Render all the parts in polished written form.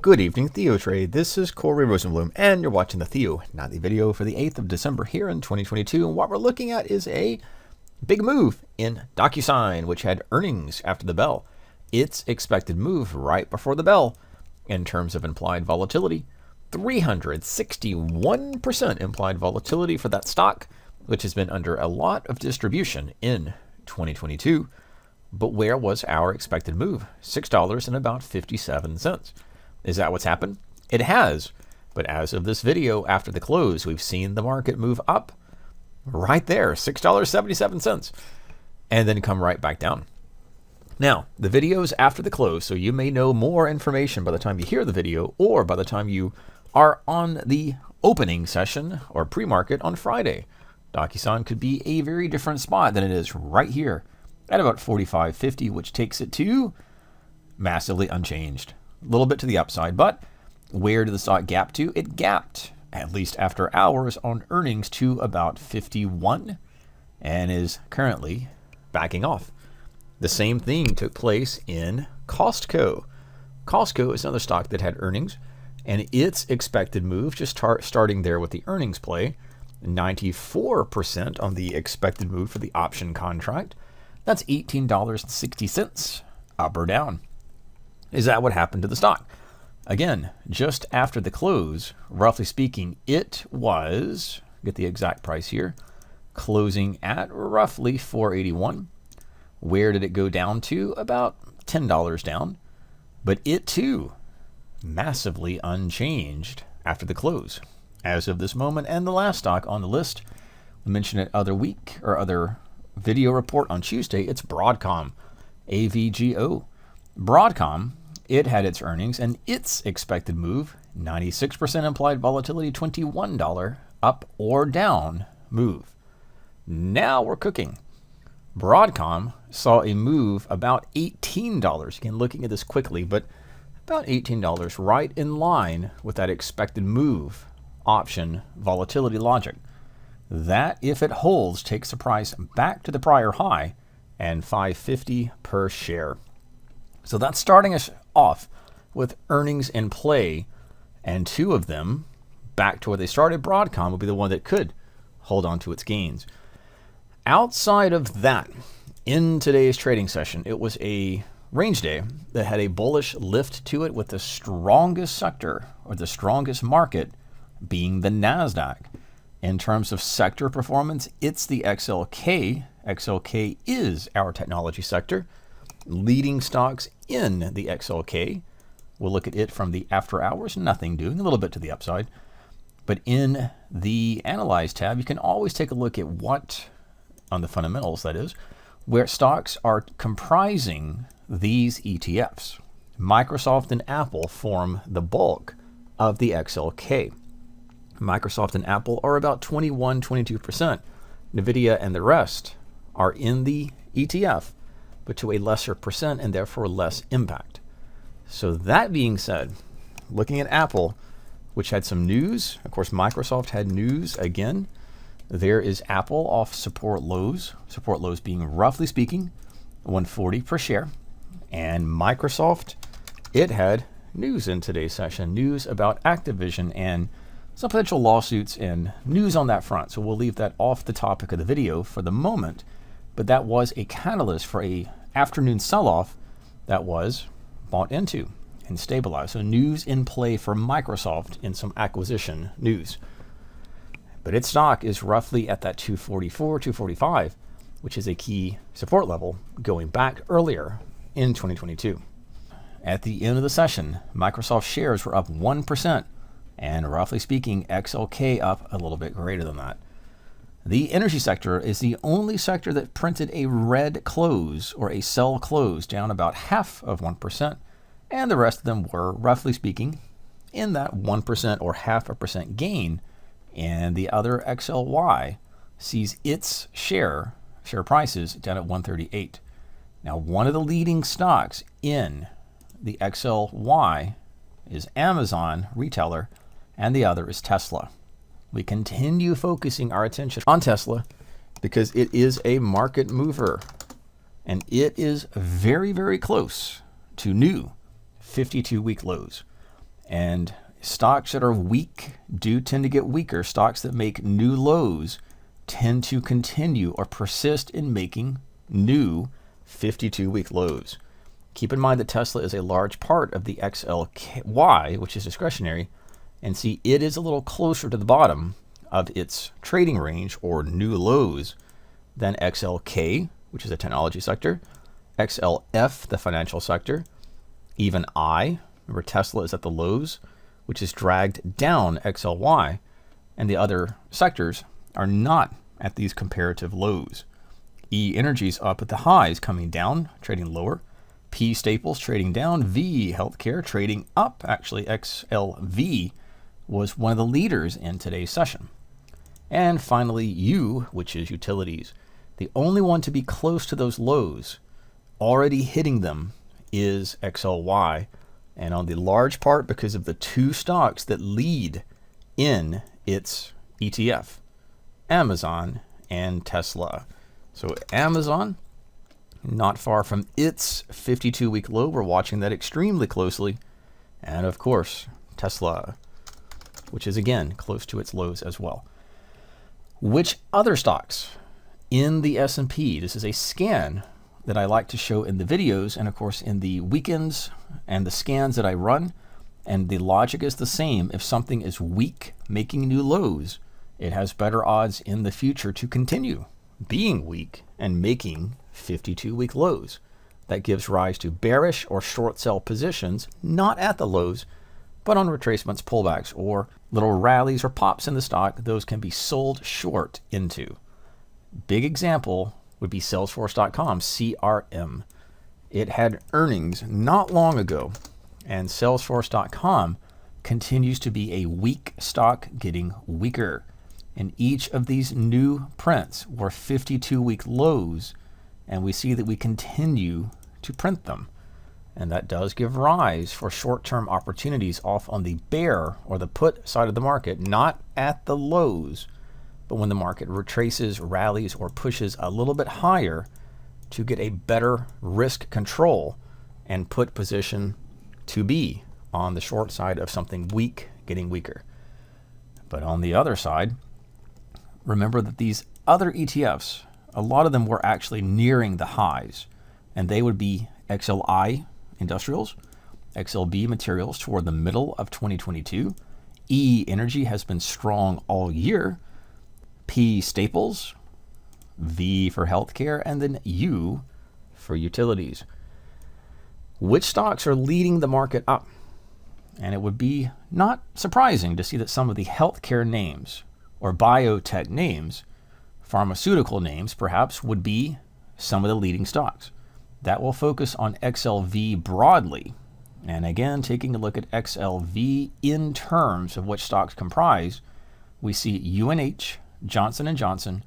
Good evening, TheoTrade. This is Corey Rosenblum, and you're watching the Theo Nightly Video for the 8th of December here in 2022. And what we're looking at is a big move in DocuSign, which had earnings after the bell. Its expected move right before the bell in terms of implied volatility. 361% implied volatility for that stock, which has been under a lot of distribution in 2022. But where was our expected move? $6 and about 57 cents. Is that what's happened? It has. But as of this video, after the close, we've seen the market move up right there, $6.77, and then come right back down. Now, the video's after the close, so you may know more information by the time you hear the video or by the time you are on the opening session or pre-market on Friday. DocuSign could be a very different spot than it is right here at about 45.50, which takes it to massively unchanged. A little bit to the upside, but where did the stock gap to? It gapped, at least after hours on earnings, to about 51 and is currently backing off. The same thing took place in Costco. Costco is another stock that had earnings, and its expected move, just starting there with the earnings play, 94% on the expected move for the option contract. That's $18.60 up or down. Is that what happened to the stock? Again, just after the close, roughly speaking, it was, get the exact price here, closing at roughly $4.81. Where did it go down to? About $10 down. But it too, massively unchanged after the close. As of this moment, and the last stock on the list, we mentioned it other video report on Tuesday, it's Broadcom, AVGO. Broadcom, it had its earnings and its expected move, 96% implied volatility, $21 up or down move. Now we're cooking. Broadcom saw a move about $18. Again, looking at this quickly, but about $18, right in line with that expected move option volatility logic. That, if it holds, takes the price back to the prior high and $5.50 per share. So that's starting us off with earnings in play, and two of them back to where they started. Broadcom will be the one that could hold on to its gains. Outside of that, in today's trading session, it was a range day that had a bullish lift to it, with the strongest sector or the strongest market being the Nasdaq. In terms of sector performance, it's the XLK. XLK is our technology sector. Leading stocks in the XLK, we'll look at it from the after hours, nothing doing, a little bit to the upside. But in the Analyze tab, you can always take a look at what, on the fundamentals that is, where stocks are comprising these ETFs. Microsoft and Apple form the bulk of the XLK. Microsoft and Apple are about 21-22%. Nvidia and the rest are in the ETF, but to a lesser percent and therefore less impact. So that being said, looking at Apple, which had some news, of course Microsoft had news again. There is Apple off support lows being, roughly speaking, 140 per share. And Microsoft, it had news in today's session, news about Activision and some potential lawsuits and news on that front. So we'll leave that off the topic of the video for the moment, but that was a catalyst for a afternoon sell-off that was bought into and stabilized. So news in play for Microsoft in some acquisition news. But its stock is roughly at that 244, 245, which is a key support level going back earlier in 2022. At the end of the session, Microsoft shares were up 1%, and roughly speaking, XLK up a little bit greater than that. The energy sector is the only sector that printed a red close or a sell close, down about 0.5%, and the rest of them were, roughly speaking, in that 1% or 0.5% gain. And the other XLY sees its share prices down at 138. Now, one of the leading stocks in the XLY is Amazon retailer, and the other is Tesla. We continue focusing our attention on Tesla because it is a market mover, and it is very, very close to new 52-week lows. And stocks that are weak do tend to get weaker. Stocks that make new lows tend to continue or persist in making new 52-week lows. Keep in mind that Tesla is a large part of the XLY, which is discretionary, and see it is a little closer to the bottom of its trading range or new lows than XLK, which is a technology sector, XLF, the financial sector, even I, remember Tesla is at the lows, which is dragged down XLY, and the other sectors are not at these comparative lows. E Energy's up at the highs, coming down, trading lower. P Staples trading down. V Healthcare trading up. Actually, XLV was one of the leaders in today's session. And finally, U, which is utilities. The only one to be close to those lows, already hitting them, is XLY. And on the large part, because of the two stocks that lead in its ETF, Amazon and Tesla. So Amazon, not far from its 52-week low. We're watching that extremely closely. And of course, Tesla, which is again close to its lows as well. Which other stocks in the S&P? This is a scan that I like to show in the videos and of course in the weekends and the scans that I run. And the logic is the same. If something is weak, making new lows, it has better odds in the future to continue being weak and making 52-week lows. That gives rise to bearish or short sell positions, not at the lows, but on retracements, pullbacks, or little rallies or pops in the stock. Those can be sold short into. Big example would be Salesforce.com, CRM. It had earnings not long ago, and Salesforce.com continues to be a weak stock getting weaker. And each of these new prints were 52-week lows, and we see that we continue to print them. And that does give rise for short-term opportunities off on the bear or the put side of the market, not at the lows, but when the market retraces, rallies, or pushes a little bit higher to get a better risk control and put position to be on the short side of something weak getting weaker. But on the other side, remember that these other ETFs, a lot of them were actually nearing the highs, and they would be XLI Industrials, XLB Materials toward the middle of 2022. E Energy has been strong all year. P Staples, V for Healthcare, and then U for Utilities. Which stocks are leading the market up? And it would be not surprising to see that some of the healthcare names or biotech names, pharmaceutical names perhaps, would be some of the leading stocks. That will focus on XLV broadly. And again, taking a look at XLV in terms of what stocks comprise, we see UNH, Johnson & Johnson,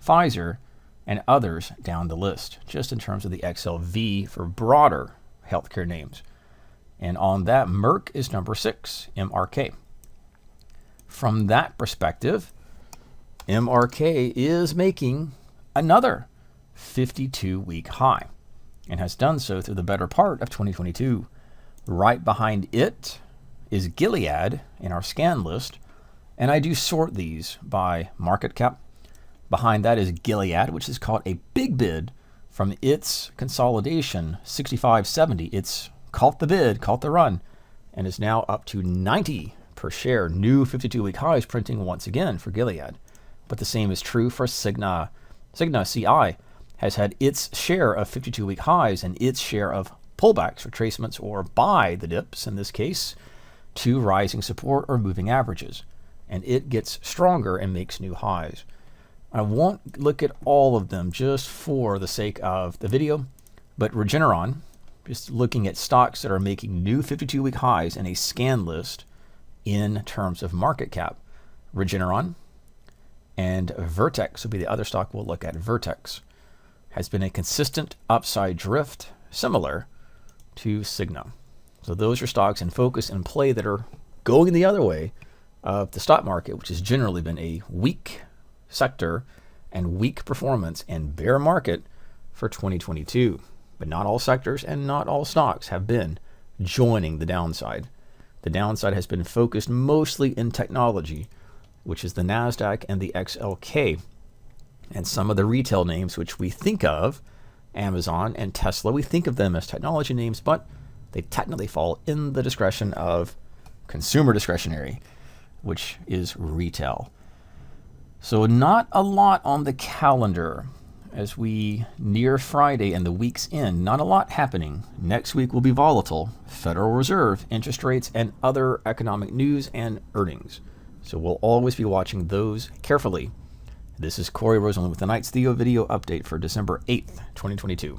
Pfizer, and others down the list, just in terms of the XLV for broader healthcare names. And on that, Merck is number 6, MRK. From that perspective, MRK is making another 52-week high and has done so through the better part of 2022. Right behind it is Gilead in our scan list, and I do sort these by market cap. Behind that is Gilead, which has caught a big bid from its consolidation, 65.70. It's caught the bid, caught the run, and is now up to 90 per share. New 52-week highs printing once again for Gilead. But the same is true for Cigna. Cigna, CI, has had its share of 52-week highs and its share of pullbacks, retracements, or buy the dips, in this case, to rising support or moving averages. And it gets stronger and makes new highs. I won't look at all of them just for the sake of the video, but Regeneron, just looking at stocks that are making new 52-week highs in a scan list in terms of market cap, Regeneron and Vertex will be the other stock we'll look at. Vertex has been a consistent upside drift, similar to Cigna. So those are stocks in focus and play that are going the other way of the stock market, which has generally been a weak sector and weak performance and bear market for 2022. But not all sectors and not all stocks have been joining the downside. The downside has been focused mostly in technology, which is the Nasdaq and the XLK. And some of the retail names which we think of, Amazon and Tesla, we think of them as technology names, but they technically fall in the discretion of consumer discretionary, which is retail. So not a lot on the calendar as we near Friday and the week's end. Not a lot happening. Next week will be volatile. Federal Reserve, interest rates, and other economic news and earnings. So we'll always be watching those carefully. This is Corey Rosenlund with tonight's Theo video update for December 8th, 2022.